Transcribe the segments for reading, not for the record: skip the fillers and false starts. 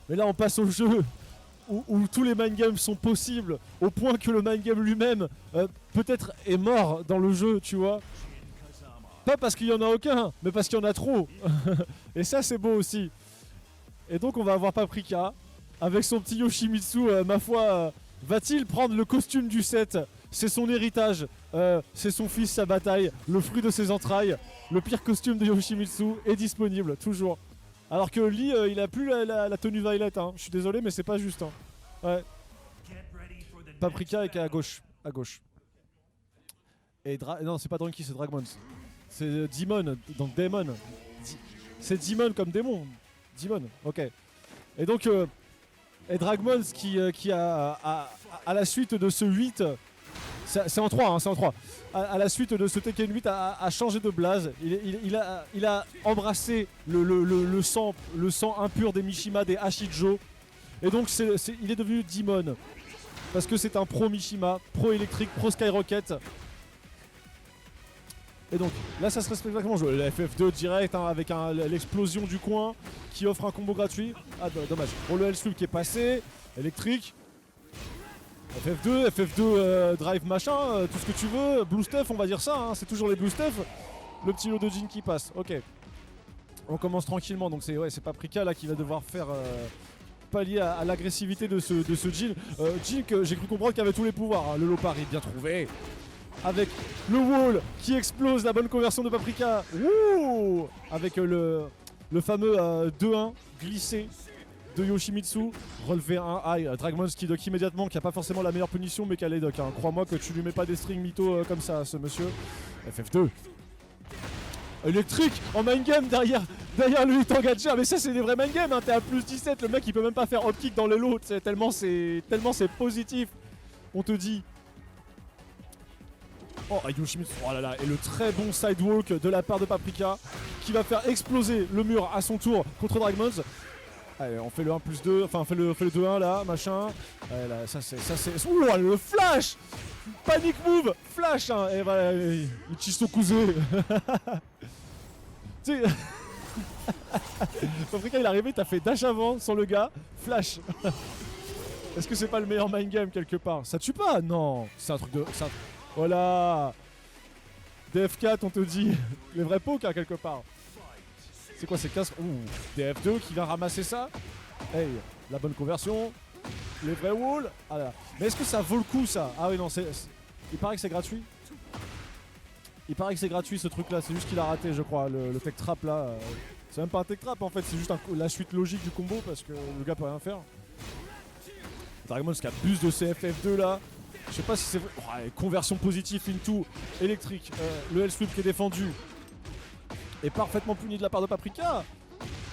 Mais là on passe au jeu où tous les mind games sont possibles, au point que le mind game lui-même peut-être est mort dans le jeu, tu vois. Pas parce qu'il y en a aucun, mais parce qu'il y en a trop. Et ça c'est beau aussi. Et donc on va avoir Paprika avec son petit Yoshimitsu, ma foi, va-t-il prendre le costume du set? C'est son héritage, c'est son fils, sa bataille, le fruit de ses entrailles. Le pire costume de Yoshimitsu est disponible, toujours. Alors que Lee, il a plus la tenue Violet, hein. Je suis désolé, mais c'est pas juste. Hein. Ouais. Paprika est à gauche. À gauche. Et non, c'est pas Donkey, c'est Dragmons. C'est Demon, donc Demon. C'est Demon comme démon. Demon, ok. Et donc, et Dragmons qui a, à la suite de ce 8, c'est en 3, hein, c'est en 3. À la suite de ce Tekken 8, a changé de blaze. Il a embrassé le sang impur des Mishima, des Ashijo. Et donc, il est devenu Demon. Parce que c'est un pro Mishima, pro électrique, pro Skyrocket. Et donc, là, ça se respecte exactement. Le FF2 direct, hein, avec l'explosion du coin qui offre un combo gratuit. Ah, dommage. Pour le L-Sweep qui est passé, électrique. FF2, drive machin, tout ce que tu veux. Blue Stuff, on va dire ça, hein, c'est toujours les Blue Stuff. Le petit lot de Jin qui passe, ok. On commence tranquillement, donc c'est Paprika là qui va devoir faire pallier à l'agressivité de ce Jin. Jin que j'ai cru comprendre qu'il avait tous les pouvoirs, hein. Le Lopari, bien trouvé. Avec le wall qui explose, la bonne conversion de Paprika. Wouh, avec le fameux 2-1 glissé de Yoshimitsu, relevé 1 high, Dragmons qui dock immédiatement, qui a pas forcément la meilleure punition mais qui a les dock, hein. Crois-moi que tu lui mets pas des strings mythos comme ça, ce monsieur. FF2. Électrique en main game derrière le hit engager, mais ça c'est des vrais main game, hein. T'es à plus 17, le mec il peut même pas faire hop kick dans le lot, tellement c'est positif. On te dit. Oh, Yoshimitsu, oh là là, et le très bon sidewalk de la part de Paprika qui va faire exploser le mur à son tour contre Dragmons. Allez, on fait le 1+2, enfin on fait le 2-1 là, machin. Allez, là, ça c'est. Ouh, le flash! Panic move! Flash, hein! Et voilà, il tisse son cousin. Tu sais. Paprika il est arrivé, t'as fait dash avant sans le gars, flash. Est-ce que c'est pas le meilleur mind game quelque part? Ça tue pas? Non! C'est un truc de. Voilà! DF4, on te dit. Les vrais pokes, hein, quelque part. C'est quoi ces casques? Ouh, DF2 qui vient ramasser ça. Hey, la bonne conversion. Les vrais walls. Ah là. Mais est-ce que ça vaut le coup ça? Ah oui non, il paraît que c'est gratuit. Il paraît que c'est gratuit ce truc là, c'est juste qu'il a raté je crois, le tech trap là. C'est même pas un tech trap en fait, c'est juste la suite logique du combo parce que le gars peut rien faire. Dragmons qui abuse de ces FF2 là. Je sais pas si c'est vrai. Oh, conversion positive into électrique. Le L-Sweep qui est défendu. Et parfaitement puni de la part de Paprika.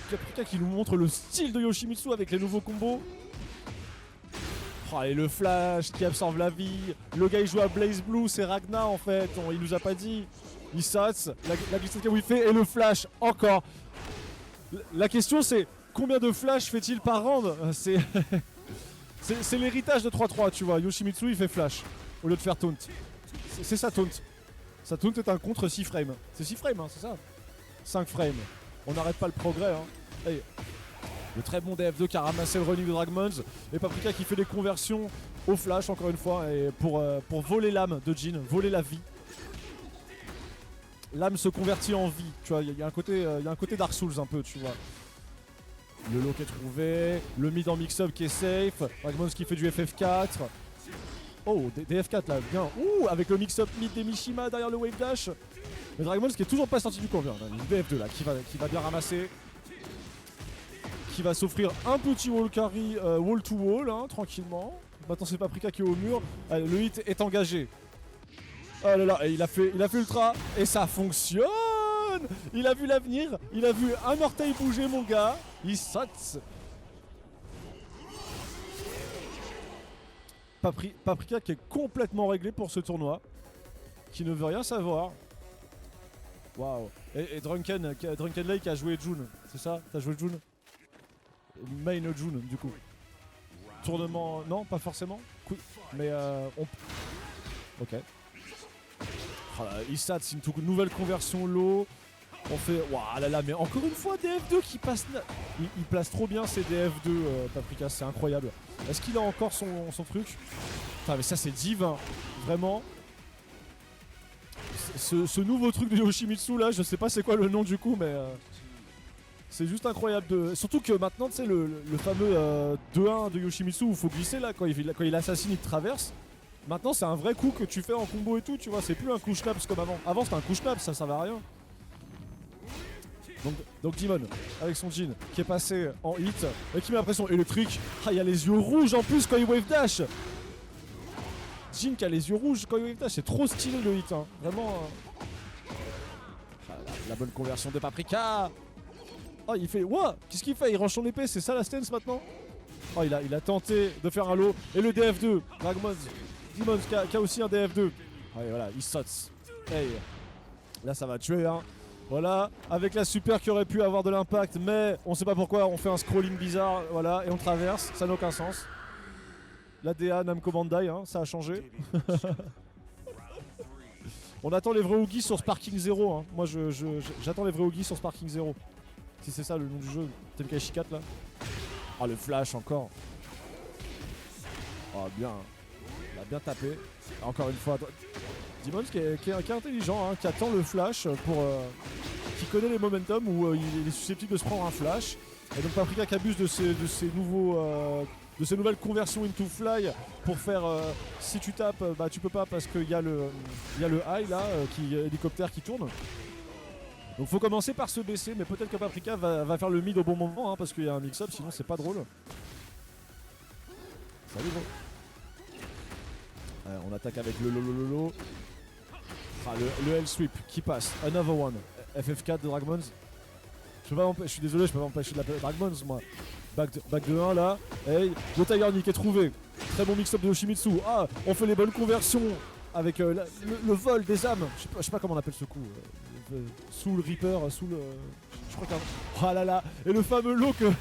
Paprika qui nous montre le style de Yoshimitsu avec les nouveaux combos. Oh, et le flash qui absorbe la vie. Le gars il joue à Blaze Blue, c'est Ragna en fait. Il nous a pas dit. Il sats, la glissade qu'il fait et le flash encore. La question c'est combien de flash fait-il par round? C'est l'héritage de 3-3, tu vois. Yoshimitsu il fait flash au lieu de faire taunt. C'est sa taunt. Sa taunt est un contre 6 frames. C'est 6 frames, hein, c'est ça? 5 frames. On n'arrête pas le progrès. Hein. Hey. Le très bon DF2 qui a ramassé le running de Dragmons. Et Paprika qui fait des conversions au flash encore une fois. Et pour voler l'âme de Jin, voler la vie. L'âme se convertit en vie. Tu vois, il y a un côté Dark Souls un peu, tu vois. Le low qui est trouvé. Le mid en mix-up qui est safe. Dragmons qui fait du FF4. Oh, DF4 là, bien. Ouh, avec le mix-up mid des Mishima derrière le wave dash. Mais Dragmons qui est toujours pas sorti du coin. Le DF2 là, qui va bien ramasser. Qui va s'offrir un petit wall carry, wall to wall, hein, tranquillement. Maintenant c'est Paprika qui est au mur. Allez, le hit est engagé. Oh là là, et il a fait ultra. Et ça fonctionne. Il a vu l'avenir. Il a vu un orteil bouger, mon gars. Il saute. Paprika qui est complètement réglé pour ce tournoi. Qui ne veut rien savoir. Waouh. Et Drunken Lake a joué June. C'est ça? T'as joué June? Main June du coup. Tournement, non pas forcément. Mais Ok. Oh là, Issat, c'est une nouvelle conversion low. On fait... Waouh là là, mais encore une fois, DF2 qui passe... Il place trop bien ses DF2, Paprika, c'est incroyable. Est-ce qu'il a encore son truc? Putain, mais ça, c'est divin. Vraiment. Ce nouveau truc de Yoshimitsu, là, je sais pas c'est quoi le nom du coup, mais... c'est juste incroyable. Surtout que maintenant, tu sais, le fameux 2-1 de Yoshimitsu où il faut glisser, là, quand il assassine, il te traverse. Maintenant, c'est un vrai coup que tu fais en combo et tout, tu vois. C'est plus un coup schnaps comme avant. Avant, c'était un coup schnaps, ça servait à rien. Donc Demon, avec son jean, qui est passé en hit, et qui met la pression électrique. Ah, il y a les yeux rouges en plus quand il wave dash. Jin qui a les yeux rouges quand il wave dash, c'est trop stylé le hit, hein. Vraiment. La bonne conversion de Paprika. Oh, il fait. Ouah, qu'est-ce qu'il fait? Il range son épée, c'est ça la stance maintenant? Oh, il a tenté de faire un low. Et le DF2, Dragmons, Demons qui a aussi un DF2. Allez, voilà, il saute. Hey. Là, ça va tuer, hein. Voilà, avec la super qui aurait pu avoir de l'impact, mais on sait pas pourquoi, on fait un scrolling bizarre, voilà, et on traverse, ça n'a aucun sens. La DA Namco Bandai, hein, ça a changé. On attend les vrais Oogies sur Sparking 0, hein. Moi j'attends les vrais Oogies sur Sparking 0. Si c'est ça le nom du jeu, Tenkaichi 4 là. Oh le flash encore. Oh bien, il a bien tapé. Encore une fois, Demons qui est intelligent, hein, qui attend le flash pour... qui connaît les momentum où il est susceptible de se prendre un flash. Et donc Paprika qui abuse de ces nouvelles conversions into fly pour faire... si tu tapes, bah tu peux pas parce qu'il y a le high là, hélicoptère qui tourne. Donc faut commencer par se baisser, mais peut-être que Paprika va faire le mid au bon moment, hein, parce qu'il y a un mix-up, sinon c'est pas drôle. Salut gros. On attaque avec le lolo. Ah, le L-sweep qui passe. Another one. FF4 de Dragmons. Je suis désolé, je peux pas m'empêcher de l'appeler Dragmons moi. Back de 1 là. Hey, le Tiger Nick est trouvé. Très bon mix-up de Yoshimitsu. Ah, on fait les bonnes conversions avec le vol des âmes. Je sais pas comment on appelle ce coup. Sous le Reaper, sous le... Je crois qu'un... Oh là là. Et le fameux low que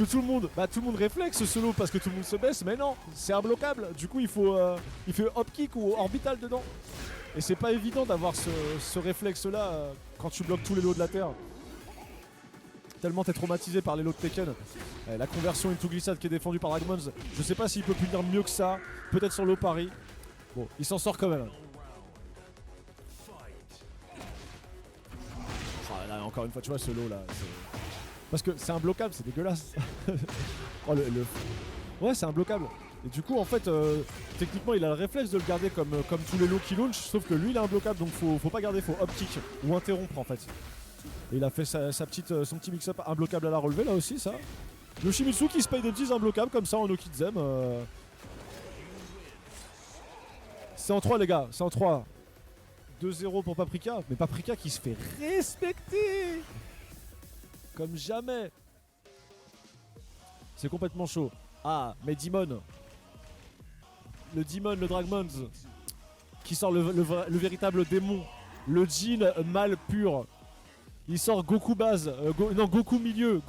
tout le monde... Bah tout le monde réflexe ce low parce que tout le monde se baisse. Mais non, c'est imbloquable. Du coup il fait hop kick ou orbital dedans. Et c'est pas évident d'avoir ce réflexe là quand tu bloques tous les lots de la terre. Tellement t'es traumatisé par les lots de Tekken. La conversion into glissade qui est défendue par Dragmons. Je sais pas s'il peut punir mieux que ça. Peut-être sur low pari. Bon, il s'en sort quand même. Oh là, encore une fois, tu vois ce low là. Parce que c'est imbloquable, c'est dégueulasse. Oh ouais, c'est imbloquable. Et du coup, en fait, techniquement, il a le réflexe de le garder comme tous les lows qui launch, sauf que lui, il est imbloquable, donc faut pas garder, faut hop kick ou interrompre en fait. Et il a fait son petit mix-up imbloquable à la relevée là aussi, ça. Yoshimitsu qui se paye des petits imbloquables comme ça en Okizem. C'est en 3 les gars, c'est en 3. 2-0 pour Paprika, mais Paprika qui se fait respecter comme jamais. C'est complètement chaud. Ah, mais Demon, le Dragmons, qui sort le véritable démon, le Jin mal pur. Il sort Goku base, Goku milieu,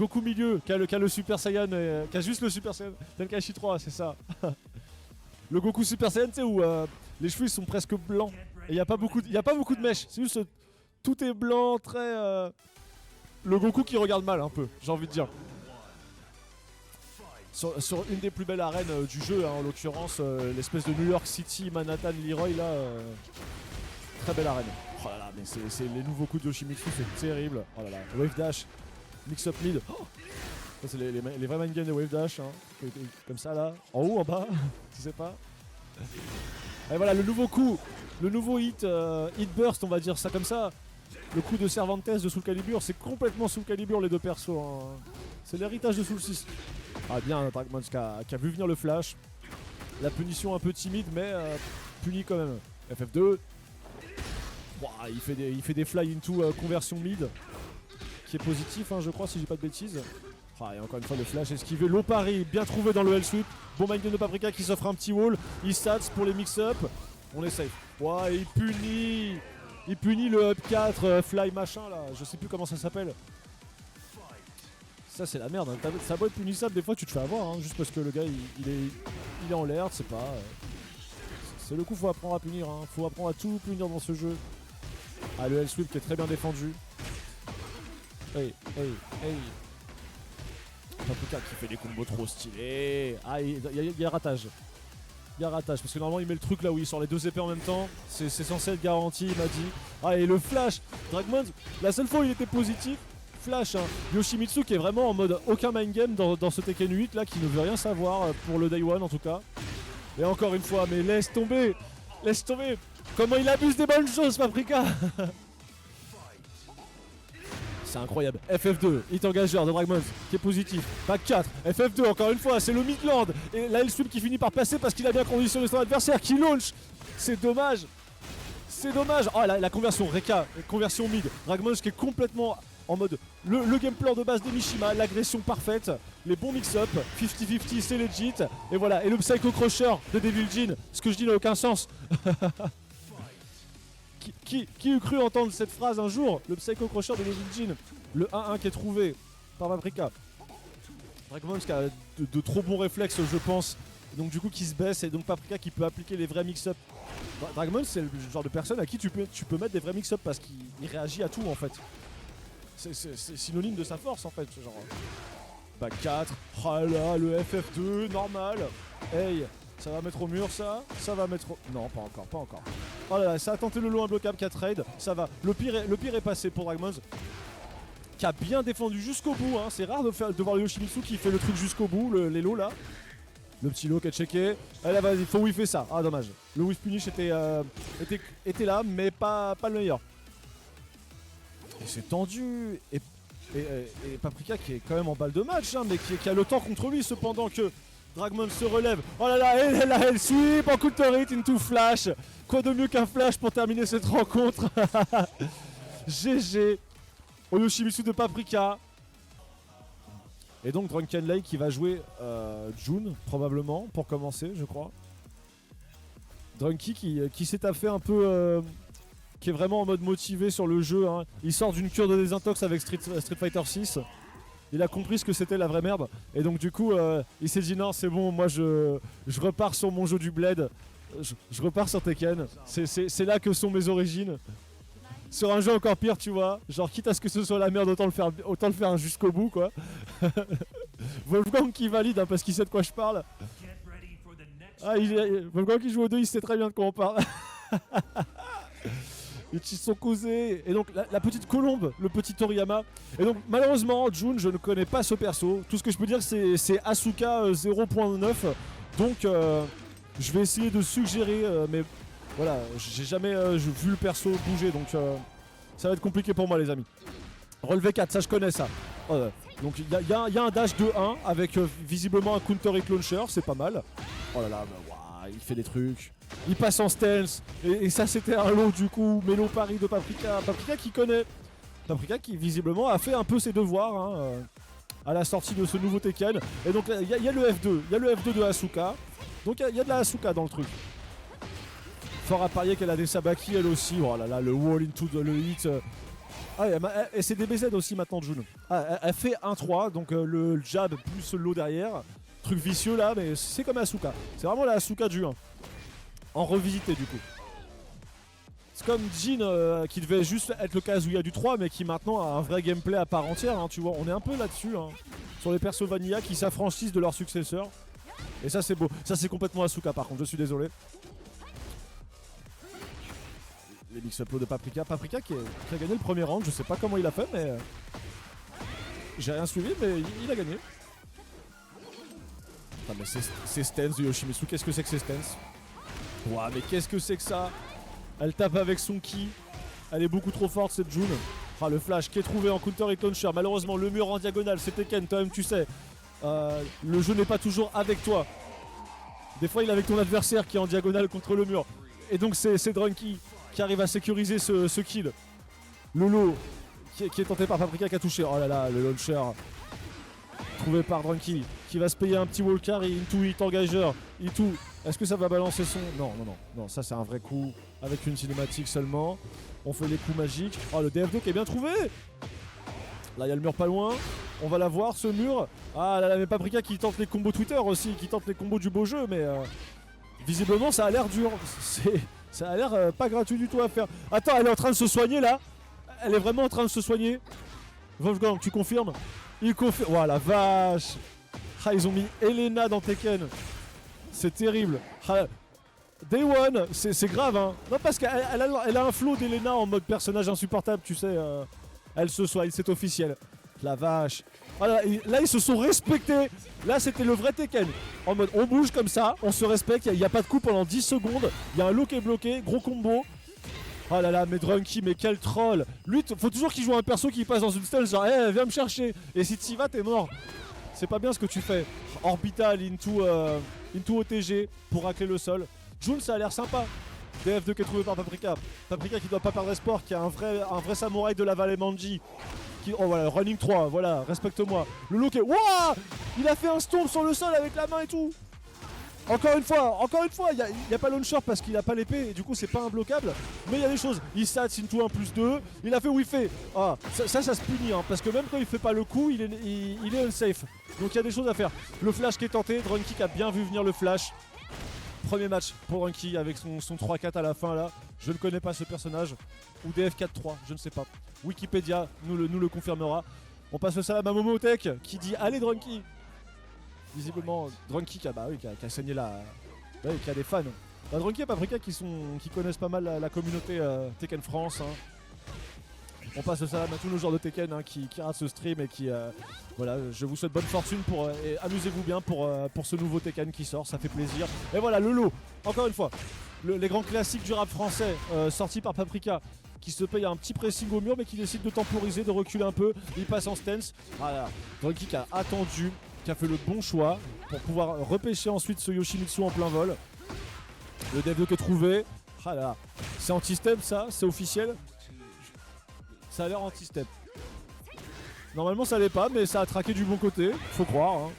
qui a le Super Saiyan, qui a juste le Super Saiyan, Tenkaichi 3, c'est ça. Le Goku Super Saiyan, tu sais, où les cheveux ils sont presque blancs, et il n'y a pas beaucoup de mèches, c'est juste tout est blanc, très... Le Goku qui regarde mal un peu, j'ai envie de dire. Sur une des plus belles arènes du jeu, hein, en l'occurrence, l'espèce de New York City, Manhattan, Leroy, là, très belle arène. Oh là là, mais c'est les nouveaux coups de Yoshimitsu, c'est terrible. Oh là là, Wave Dash, Mix Up Mid. Oh, ça c'est les vrais main games de Wave Dash, hein. Comme ça là, en haut, en bas, tu sais pas. Et voilà, le nouveau coup, le nouveau hit burst, on va dire ça comme ça. Le coup de Cervantes de Soul Calibur, c'est complètement Soul Calibur les deux persos, hein. C'est l'héritage de Soul 6. Ah bien, Dragmons qui a vu venir le flash. La punition un peu timide, mais puni quand même. FF2. Wow, il fait des fly into conversion mid. Qui est positif, hein, je crois, si j'ai pas de bêtises. Ah, et encore une fois, le flash esquivé. Low pari, bien trouvé dans le L-sweep. Bon mind de Paprika qui s'offre un petit wall. Il stats pour les mix-up. On est safe. Wow, il punit le up 4 fly machin là. Je sais plus comment ça s'appelle. Ça c'est la merde, hein. Ça doit être punissable, des fois tu te fais avoir, hein, juste parce que le gars il est en l'air, c'est pas... c'est le coup, faut apprendre à punir, hein. Faut apprendre à tout punir dans ce jeu. Ah, le L-sweep qui est très bien défendu. Hey, hey, hey. Paprika qui fait des combos trop stylés. Ah, il y a ratage. Il y a ratage parce que normalement il met le truc là où il sort les deux épées en même temps. C'est censé être garanti, il m'a dit. Ah, et le flash. Dragmon, la seule fois où il était positif, flash. Hein. Yoshimitsu qui est vraiment en mode aucun mind game dans ce Tekken 8 là, qui ne veut rien savoir pour le Day One en tout cas. Et encore une fois, mais laisse tomber. Laisse tomber. Comment il abuse des bonnes choses, Paprika. C'est incroyable. FF2, hit engageur de Dragmons qui est positif. Back 4, FF2 encore une fois, c'est le mid-land. Et la L-sweep qui finit par passer parce qu'il a bien conditionné son adversaire qui launch. C'est dommage. C'est dommage. Oh la conversion, Reka, conversion mid. Dragmons qui est complètement en mode le gameplay de base de Mishima, l'agression parfaite, les bons mix-up, 50-50 c'est legit. Et voilà, et le Psycho Crusher de Devil Jin. Ce que je dis n'a aucun sens. Qui eût cru entendre cette phrase un jour? Le Psycho Crusher de Devil Jin. Le 1-1 qui est trouvé par Paprika. Dragmons qui a de trop bons réflexes je pense. Donc du coup qui se baisse et donc Paprika qui peut appliquer les vrais mix-up. Dragmons c'est le genre de personne à qui tu peux mettre des vrais mix-up parce qu'il réagit à tout en fait. C'est synonyme de sa force en fait. Genre back 4. Oh là le FF2 normal. Hey. Ça va mettre au mur ça. Ça va mettre au... Non pas encore, pas encore. Oh là là, ça a tenté le lot imbloquable 4 trade. Ça va. Le pire est passé pour Dragmons. Qui a bien défendu jusqu'au bout. Hein. C'est rare de voir le Yoshimitsu qui fait le truc jusqu'au bout, les lots là. Le petit lot qui est checké. Allez vas-y, faut whiffer ça. Ah dommage. Le whiff punish était là, mais pas le meilleur. Et c'est tendu. Et Paprika qui est quand même en balle de match, hein, mais qui a le temps contre lui cependant que Dragmon se relève. Oh là là, et là, elle sweep en counter hit into flash. Quoi de mieux qu'un flash pour terminer cette rencontre. GG. Au Yoshimitsu de Paprika. Et donc Drunken Lake qui va jouer June probablement pour commencer je crois. Drunky qui s'est taffé un peu qui est vraiment en mode motivé sur le jeu. Hein. Il sort d'une cure de désintox avec Street Fighter 6. Il a compris ce que c'était la vraie merde. Et donc du coup il s'est dit non c'est bon moi je repars sur mon jeu du bled. Je repars sur Tekken. C'est là que sont mes origines. Sur un jeu encore pire tu vois. Genre quitte à ce que ce soit la merde autant le faire jusqu'au bout quoi. Wolfgang qui valide hein, parce qu'il sait de quoi je parle. Ah Wolfgang qui joue au 2 il sait très bien de quoi on parle. Ils sont causés. Et donc la petite colombe, le petit Toriyama. Et donc malheureusement June je ne connais pas ce perso. Tout ce que je peux dire c'est Asuka 0.9. Donc je vais essayer de suggérer mais voilà j'ai jamais vu le perso bouger donc ça va être compliqué pour moi les amis. Relevé 4 ça je connais ça. Donc il y a un dash de 1 avec visiblement un counter hit launcher, c'est pas mal. Oh là là, bah, il fait des trucs. Il passe en stance. Et ça c'était un lot du coup. Mélo pari de Paprika. Paprika qui connaît. Paprika qui visiblement a fait un peu ses devoirs hein, à la sortie de ce nouveau Tekken. Et donc il y a le F2. Il y a le F2 de Asuka. Donc il y a de la Asuka dans le truc. Fort à parier qu'elle a des Sabaki elle aussi. Oh là là, le wall into le hit. Ah, et c'est des BZ aussi maintenant June. Ah, elle fait 1-3, donc le jab plus le lot derrière. Truc vicieux là, mais c'est comme Asuka. C'est vraiment la Asuka du 1. En revisité du coup. C'est comme Jin qui devait juste être le Kazuya du 3, mais qui maintenant a un vrai gameplay à part entière. Hein, tu vois, on est un peu là-dessus. Hein, sur les persos Vanilla qui s'affranchissent de leurs successeurs. Et ça c'est beau. Ça c'est complètement Asuka par contre, je suis désolé. Les mix-up de Paprika. Paprika qui a gagné le premier round, je sais pas comment il a fait, mais j'ai rien suivi, mais il a gagné. Putain, mais c'est stance de Yoshimitsu, qu'est-ce que c'est que ces stance? Ouah, mais qu'est-ce que c'est que ça? Elle tape avec son ki. Elle est beaucoup trop forte cette June. Ah, le flash qui est trouvé en counter hit launcher. Malheureusement, le mur en diagonale, c'est Tekken, toi-même tu sais. Le jeu n'est pas toujours avec toi. Des fois, il est avec ton adversaire qui est en diagonale contre le mur. Et donc, c'est Drunky qui arrive à sécuriser ce kill. Lolo qui est tenté par Paprika qui a touché. Oh là là, le launcher trouvé par Drunky qui va se payer un petit wall carry into hit engageur. Into. Est-ce que ça va balancer son... Non, ça c'est un vrai coup avec une cinématique seulement. On fait les coups magiques. Oh le DF2 qui est bien trouvé. Là il y a le mur pas loin. On va la voir ce mur. Ah là là, mais Paprika qui tente les combos Twitter aussi, qui tente les combos du beau jeu, mais visiblement ça a l'air dur. Ça a l'air pas gratuit du tout à faire. Attends, elle est en train de se soigner là. Elle est vraiment en train de se soigner. Wolfgang, tu confirmes? Il confirme. Oh la vache. Ah, ils ont mis Elena dans Tekken. C'est terrible. Ah, Day One, c'est grave, hein. Non, parce qu'elle a un flow d'Elena en mode personnage insupportable, tu sais. Elle se soigne, c'est officiel. La vache. Ah, là, ils se sont respectés. Là, c'était le vrai Tekken. En mode, on bouge comme ça, on se respecte. Il n'y a pas de coup pendant 10 secondes. Il y a un low qui est bloqué, gros combo. Oh là là, mais Drunky, mais quel troll. Lui, faut toujours qu'il joue un perso qui passe dans une stun, genre, viens me chercher. Et si t'y vas, t'es mort. C'est pas bien ce que tu fais. Orbital into OTG pour racler le sol. Jun, ça a l'air sympa. DF2 qui est trouvé par Paprika. Paprika qui doit pas perdre espoir, qui a un vrai samouraï de la vallée Manji. Oh voilà, running 3, voilà, respecte-moi. Le look est... Wouah, il a fait un stomp sur le sol avec la main et tout. Encore une fois, il n'y a pas launcher parce qu'il a pas l'épée et du coup c'est pas imbloquable. Mais il y a des choses. Il sats into 1+2. Il a fait où il fait. Ah, ça se punit, hein, parce que même quand il fait pas le coup, il est unsafe. Donc il y a des choses à faire. Le flash qui est tenté, Drunky qui a bien vu venir le flash. Premier match pour Drunky avec son 3-4 à la fin là. Je ne connais pas ce personnage. Ou DF4-3, je ne sais pas. Wikipédia nous le confirmera. On passe le salam à Momotech qui dit allez Drunky. Visiblement Drunky qui a saigné la... Ouais, qui a des fans. Drunky et Paprika qui connaissent pas mal la communauté Tekken France. Hein. On passe le salam à tous nos joueurs de Tekken hein, qui ratent ce stream et qui... voilà, je vous souhaite bonne fortune et amusez-vous bien pour ce nouveau Tekken qui sort, ça fait plaisir. Et voilà, le lot, encore une fois, les grands classiques du rap français sortis par Paprika qui se paye un petit pressing au mur mais qui décide de temporiser, de reculer un peu. Il passe en stance. Voilà, Drunky qui a attendu, qui a fait le bon choix pour pouvoir repêcher ensuite ce Yoshimitsu en plein vol. Le dev qui est trouvé. Ah là, c'est anti-step ça, c'est officiel. Ça a l'air anti-step. Normalement ça l'est pas, mais ça a traqué du bon côté, faut croire. Hein.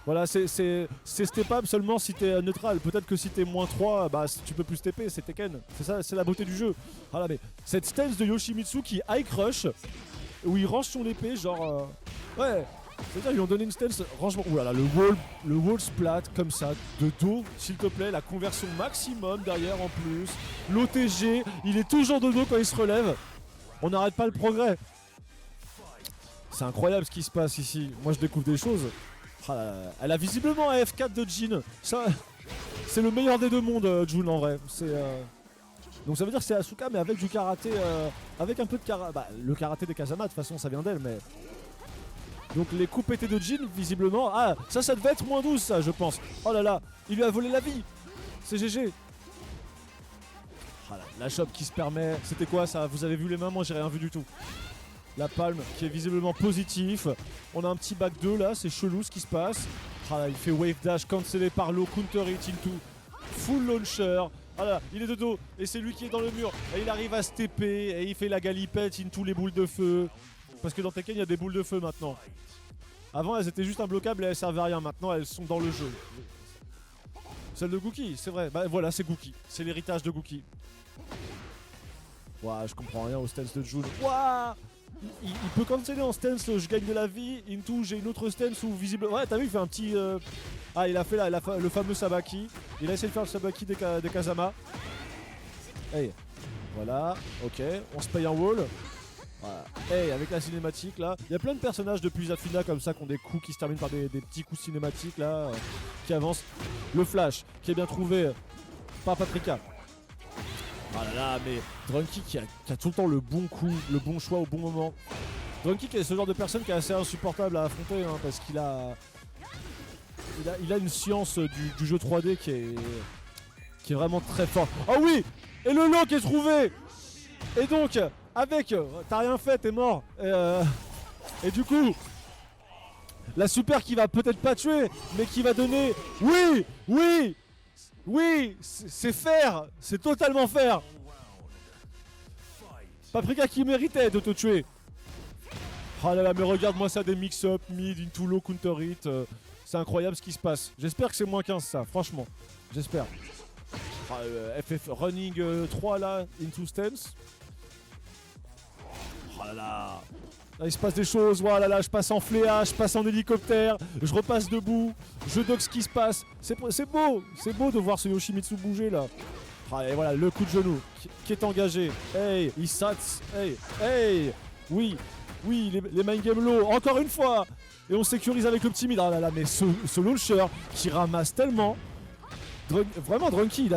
Voilà, c'est stepable seulement si t'es neutral. Peut-être que si t'es -3, bah tu peux plus stepper, c'est Tekken. C'est ça, c'est la beauté du jeu. Voilà, mais cette stance de Yoshimitsu qui high crush, où il range son épée, genre... ouais, c'est-à-dire ils lui ont donné une stance, rangement... Ouh là là, le wall splat comme ça, de dos, s'il te plaît, la conversion maximum derrière en plus. L'OTG, il est toujours de dos quand il se relève. On n'arrête pas le progrès. C'est incroyable ce qui se passe ici. Moi je découvre des choses. Ah là là. Elle a visiblement un F4 de Jin. Ça, c'est le meilleur des deux mondes, Jun en vrai. Donc ça veut dire que c'est Asuka mais avec du karaté, avec un peu de karaté. Bah, le karaté des Kazama de toute façon ça vient d'elle mais... Donc les coups pétés de Jin visiblement. Ah ça devait être -12 ça je pense. Oh là là, il lui a volé la vie. C'est GG. Ah là, la chope qui se permet. C'était quoi ça? Vous avez vu les mains? Moi j'ai rien vu du tout. La palme qui est visiblement positif. On a un petit back 2 là, c'est chelou ce qui se passe. Ah là, il fait wave dash cancellé par low, counter hit into full launcher. Ah là, il est de dos et c'est lui qui est dans le mur. Et il arrive à se TP et il fait la galipette into les boules de feu. Parce que dans Tekken il y a des boules de feu maintenant. Avant elles étaient juste imbloquables et elles servaient à rien. Maintenant elles sont dans le jeu. Celle de Gookie, c'est vrai. Bah voilà, c'est Gookie. C'est l'héritage de Gookie. Ouah, je comprends rien au stance de Jun. Ouah, il peut canceller en stance, je gagne de la vie. Into, j'ai une autre stance où visible. Ouais, t'as vu, il fait un petit. Ah, il a fait le fameux Sabaki. Il a essayé de faire le Sabaki des Kazama. Hey, voilà, ok, on se paye un wall. Voilà. Hey, avec la cinématique là, il y a plein de personnages depuis Zafina comme ça qui ont des coups qui se terminent par des petits coups cinématiques là, qui avancent. Le flash qui est bien trouvé par Paprika. Ah là là, mais Drunky qui a tout le temps le bon coup, le bon choix au bon moment. Drunky qui est ce genre de personne qui est assez insupportable à affronter hein, parce qu'il a une science du jeu 3D qui est vraiment très forte. Oh oui, et le lot qui est trouvé. Et donc avec, t'as rien fait, t'es mort. Et du coup, la super qui va peut-être pas tuer, mais qui va donner... Oui, c'est fair, c'est totalement fair. Paprika qui méritait de te tuer. Ah là là, mais regarde-moi ça, des mix-up, mid, into low, counter hit. C'est incroyable ce qui se passe. J'espère que c'est -15 ça, franchement. J'espère. FF running 3 là, into stance. Oh là là. Là, il se passe des choses, voilà, là, je passe en fléa, je passe en hélicoptère, je repasse debout, je dock ce qui se passe. C'est beau de voir ce Yoshimitsu bouger là. Ah, et voilà, le coup de genou qui est engagé. Hey, il sats, hey, oui. Oui, les mind game low, encore une fois. Et on sécurise avec le petit mid. Ah là là, mais ce launcher qui ramasse tellement. Vraiment, Drunky,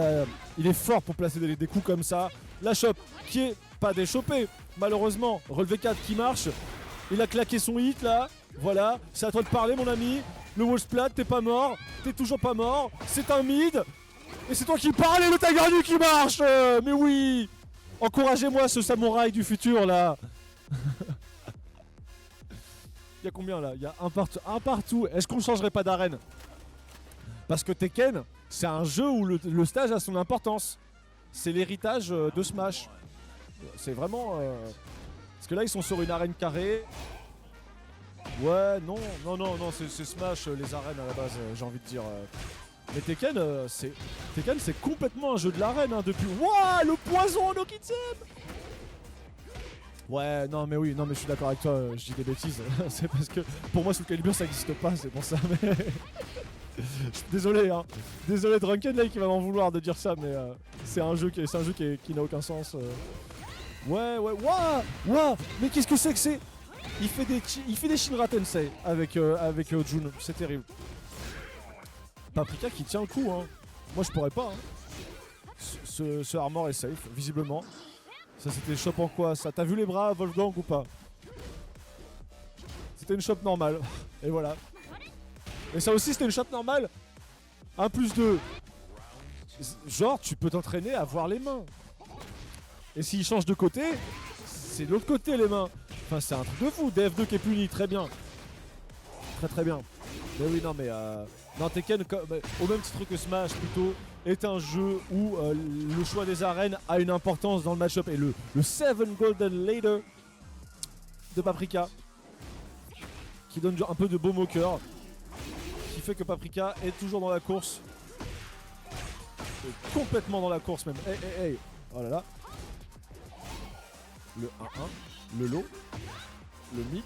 il est fort pour placer des coups comme ça. La chope qui est pas déchopée, malheureusement. Relevé 4 qui marche. Il a claqué son hit là. Voilà, c'est à toi de parler, mon ami. Le wall splat, t'es pas mort. T'es toujours pas mort. C'est un mid. Et c'est toi qui parles et le Tiger Nu qui marche. Mais oui. Encouragez-moi ce samouraï du futur là. Il y a combien là? Il y a un partout. Est-ce qu'on changerait pas d'arène? Parce que Tekken, c'est un jeu où le stage a son importance. C'est l'héritage de Smash. C'est vraiment... Parce que là, ils sont sur une arène carrée. Ouais, non, c'est Smash, les arènes à la base, j'ai envie de dire. Mais Tekken, c'est complètement un jeu de l'arène hein, depuis... Wouah, le poison en Okitsem. Ouais, non mais oui, non mais je suis d'accord avec toi, je dis des bêtises. C'est parce que pour moi Soul Calibur ça existe pas, c'est pour ça, mais... Désolé hein, désolé Drunken là qui va m'en vouloir de dire ça, mais c'est un jeu qui n'a aucun sens. Ouais, waouh, mais qu'est-ce que c'est? Il fait des Shinra Tensei avec Jun, c'est terrible. Paprika qui tient le coup hein, moi je pourrais pas hein. Ce armor est safe, visiblement. Ça c'était une chope en quoi ça? T'as vu les bras Wolfgang ou pas? C'était une chope normale. Et voilà. Et ça aussi c'était une chope normale. 1+2. Genre tu peux t'entraîner à voir les mains. Et s'il change de côté, c'est de l'autre côté les mains. Enfin c'est un truc de fou. DF2 qui est puni, très bien. Très bien. Mais oui non mais non Tekken au même titre que Smash plutôt est un jeu où le choix des arènes a une importance dans le match-up. Et le 7 Golden Ladder de Paprika qui donne un peu de baume au cœur, qui fait que Paprika est toujours dans la course. Et complètement dans la course même. Hey. Oh là là. Le 1-1, le low, le mid.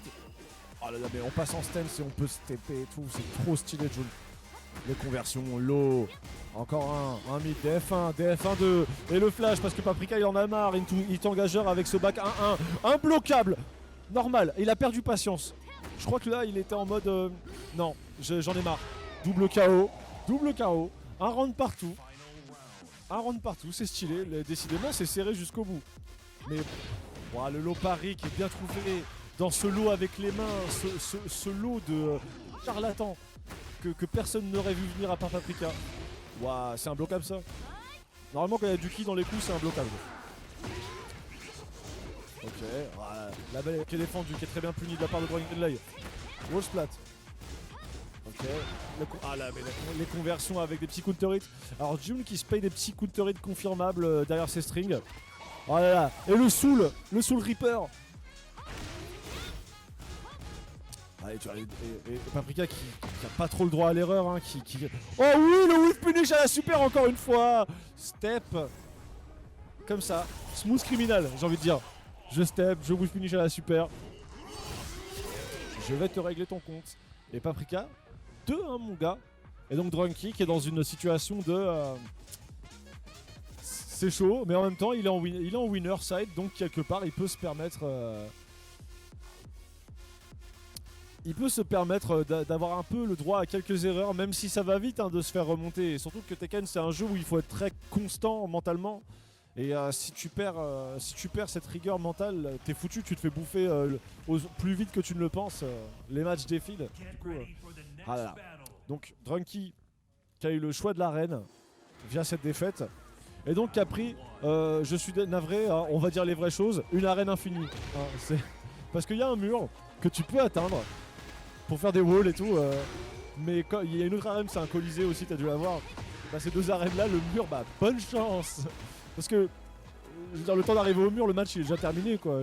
Oh là là mais on passe en stance et on peut se TP et tout, c'est trop stylé Jun. Les conversions, low. Encore un mid, DF1, DF1-2. Et le flash parce que Paprika il en a marre. Il est engageur avec ce back 1-1. Imbloquable. Normal, il a perdu patience. Je crois que là il était en mode non, j'en ai marre. Double KO. Un round partout, c'est stylé. Décidément c'est serré jusqu'au bout. Mais wow, le low pari qui est bien trouvé dans ce lot avec les mains. Ce lot de charlatans que personne n'aurait vu venir à part Paprika. Waouh, c'est imbloquable ça. Normalement quand il y a du ki dans les coups c'est imbloquable. Ok, voilà. La balle qui est défendue, qui est très bien punie de la part de Dragon Lay. Wall splat. Ok. Ah là, mais les conversions avec des petits counter hits. Alors Jun qui se paye des petits counter hits confirmables derrière ses strings. Oh là là. Et le Soul Reaper. Allez, tu vois, et Paprika qui a pas trop le droit à l'erreur hein, Oh oui, le whip punish à la super encore une fois. Step. Comme ça. Smooth criminal, j'ai envie de dire. Je step, je whip punish à la super. Je vais te régler ton compte. Et Paprika, 2-1 mon gars. Et donc Drunky qui est dans une situation de... c'est chaud, mais en même temps il est en winner side, donc quelque part il peut se permettre... d'avoir un peu le droit à quelques erreurs, même si ça va vite hein, de se faire remonter. Et surtout que Tekken c'est un jeu où il faut être très constant mentalement. Et si tu perds cette rigueur mentale, t'es foutu, tu te fais bouffer plus vite que tu ne le penses. Les matchs défilent. Du coup, ah là là. Donc Drunky qui a eu le choix de l'arène via cette défaite. Et donc qui a pris, je suis navré, hein, on va dire les vraies choses, une arène infinie. Hein, parce qu'il y a un mur que tu peux atteindre pour faire des walls et tout. Mais quand il y a une autre arène, c'est un colisée aussi, t'as dû la voir. Bah, ces deux arènes là, le mur, bah bonne chance. Parce que je veux dire, le temps d'arriver au mur, le match il est déjà terminé quoi.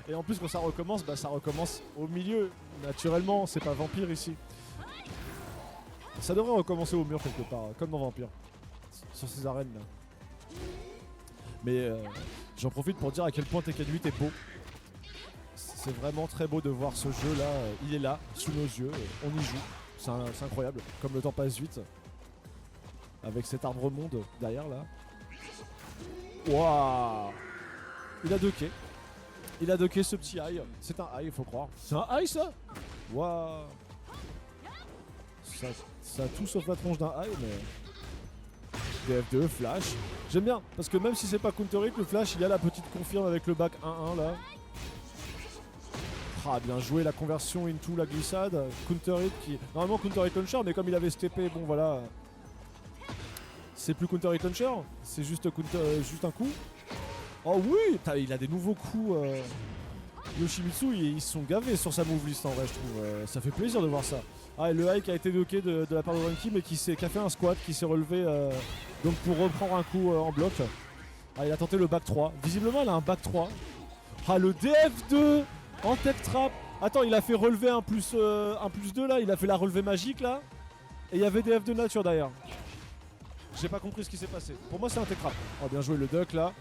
Et en plus quand ça recommence, bah ça recommence au milieu. Naturellement, c'est pas Vampire ici. Ça devrait recommencer au mur quelque part, comme dans Vampire. Sur ces arènes là. Mais j'en profite pour dire à quel point Tekken 8 est beau. C'est vraiment très beau de voir ce jeu là, il est là, sous nos yeux, on y joue. C'est incroyable, comme le temps passe vite. Avec cet arbre monde derrière là. Waouh! Il a 2 quais. Il a docké ce petit high. C'est un high, il faut croire. C'est un high ça? Waouh. Ça a tout sauf la tronche d'un high, mais... DF2, flash. J'aime bien, parce que même si c'est pas counter hit, le flash, il y a la petite confirme avec le back 1-1 là. Ah, bien joué la conversion into la glissade. Counter hit qui... Normalement counter hit launcher, mais comme il avait steppé, bon voilà. C'est plus counter hit launcher, c'est juste, juste un coup. Oh oui, il a des nouveaux coups. Yoshimitsu, ils se sont gavés sur sa move list en vrai, je trouve. Ça fait plaisir de voir ça. Ah, et le high qui a été docké de la part de Drunky, mais qui a fait un squat, qui s'est relevé donc pour reprendre un coup en bloc. Ah, il a tenté le back 3. Visiblement, il a un back 3. Ah, le DF2 en tech trap. Attends, il a fait relever un plus 2 là. Il a fait la relevée magique là. Et il y avait DF2 nature derrière. J'ai pas compris ce qui s'est passé. Pour moi, c'est un tech trap. Oh, bien joué le duck là.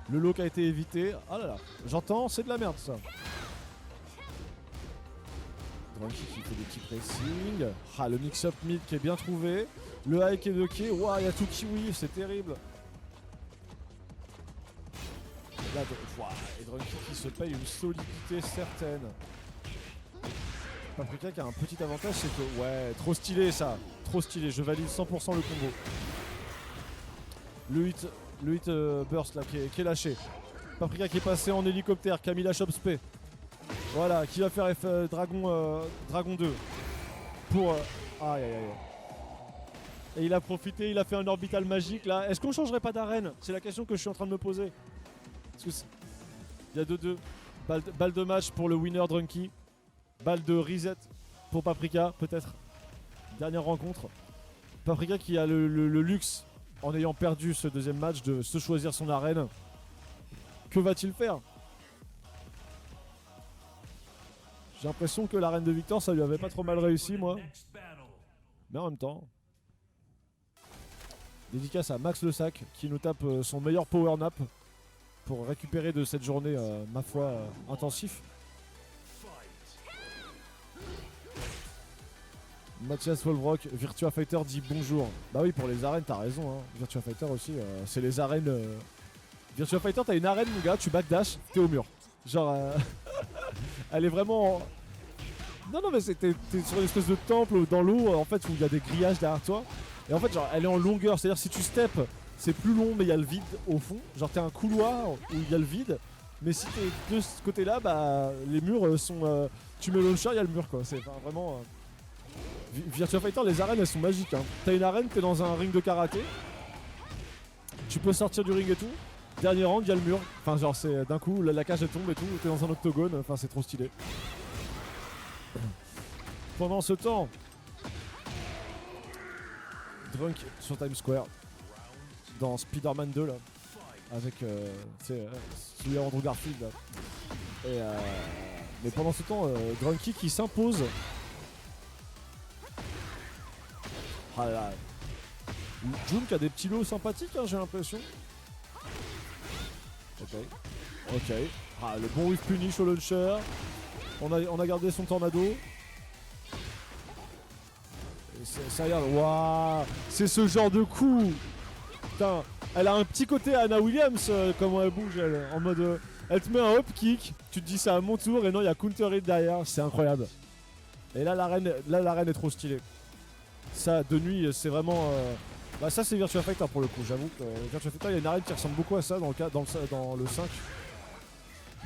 Le low qui a été évité. Ah là là, j'entends, c'est de la merde ça. Drunky qui fait des petits pressing. Ah, le mix-up mid qui est bien trouvé. Le high qui est docké. Waouh, il y a tout kiwi, c'est terrible. Là, et Drunky qui se paye une solidité certaine. Paprika qui a un petit avantage, c'est que... Ouais, trop stylé ça. Trop stylé, je valide 100% le combo. Le hit burst là qui est lâché. Paprika qui est passé en hélicoptère, qui a mis la shop spé. Voilà, qui va faire Dragon 2. Pour... aïe aïe aïe. Et il a profité, il a fait un orbital magique là. Est-ce qu'on changerait pas d'arène? C'est la question que je suis en train de me poser. Parce que il y a 2-2. Balle de match pour le winner Drunky. Balle de reset pour Paprika, peut-être. Dernière rencontre. Paprika qui a le luxe, en ayant perdu ce deuxième match, de se choisir son arène. Que va-t-il faire? J'ai l'impression que l'arène de Victor, ça lui avait pas trop mal réussi, moi. Mais en même temps... Dédicace à Max Le Sac, qui nous tape son meilleur power nap pour récupérer de cette journée, ma foi, intensif. Mathias Wolbrock, Virtua Fighter dit bonjour. Bah oui, pour les arènes, t'as raison. Hein. Virtua Fighter aussi, c'est les arènes. Virtua Fighter, t'as une arène, mon gars, tu backdash, t'es au mur. Genre, elle est vraiment. Non, mais t'es sur une espèce de temple dans l'eau, en fait, où il y a des grillages derrière toi. Et en fait, genre, elle est en longueur, c'est-à-dire si tu step, c'est plus long, mais il y a le vide au fond. Genre, t'es un couloir où il y a le vide. Mais si t'es de ce côté-là, bah, les murs sont. Tu mets launcher, il y a le mur, quoi. C'est vraiment. Virtua Fighter, les arènes elles sont magiques. Hein. T'as une arène, t'es dans un ring de karaté. Tu peux sortir du ring et tout. Dernier round, il y a le mur. Enfin, genre, c'est d'un coup, la cage elle tombe et tout. T'es dans un octogone. Enfin, c'est trop stylé. Pendant ce temps, Drunk sur Times Square. Dans Spider-Man 2, là. Avec, celui à Andrew Garfield, là. Et, mais pendant ce temps, Drunky qui s'impose. Ah là là. Jun qui a des petits lots sympathiques, hein, j'ai l'impression. Ok. Ah, le bon whiff punish au launcher. On a gardé son tornado. Et ça regarde. Waouh. C'est ce genre de coup. Putain. Elle a un petit côté Anna Williams, comment elle bouge, elle. En mode. Elle te met un hop kick. Tu te dis c'est à mon tour. Et non, il y a counter hit derrière. C'est incroyable. Et là, l'arène est trop stylée. Ça, de nuit, c'est vraiment... Bah ça, c'est Virtua Fighter pour le coup. J'avoue que Virtua Fighter, il y a une arène qui ressemble beaucoup à ça dans le 5.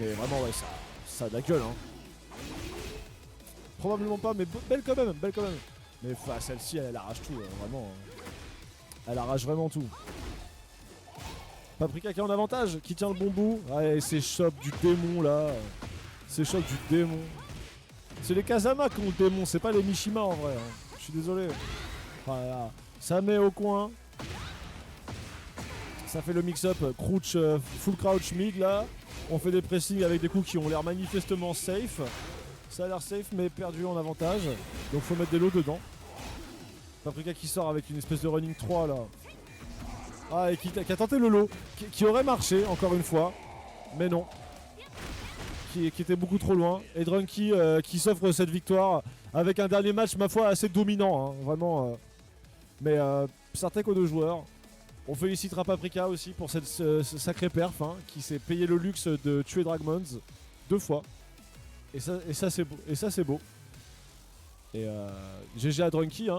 Mais vraiment, ouais, ça a de la gueule. Hein. Probablement pas, mais belle quand même. Mais celle-ci, elle arrache tout, vraiment. Elle arrache vraiment tout. Paprika qui est en avantage, qui tient le bon bout. Ouais, c'est shop du démon, là. C'est shop du démon. C'est les Kazama qui ont le démon, c'est pas les Mishima, en vrai. Hein. Je suis désolé. Voilà. Ça met au coin. Ça fait le mix-up crouch, full crouch mid là. On fait des pressings avec des coups qui ont l'air manifestement safe. Ça a l'air safe mais perdu en avantage. Donc faut mettre des lots dedans. Paprika qui sort avec une espèce de running 3 là. Ah et qui a tenté le lot. Qui aurait marché encore une fois. Mais non. Qui était beaucoup trop loin. Et Drunky qui s'offre cette victoire. Avec un dernier match, ma foi, assez dominant, hein, vraiment. Mais certains qu'aux deux joueurs. On félicitera Paprika aussi pour ce sacré perf, hein, qui s'est payé le luxe de tuer Dragmons 2 fois. Et ça c'est beau. Et GG à Drunky, hein,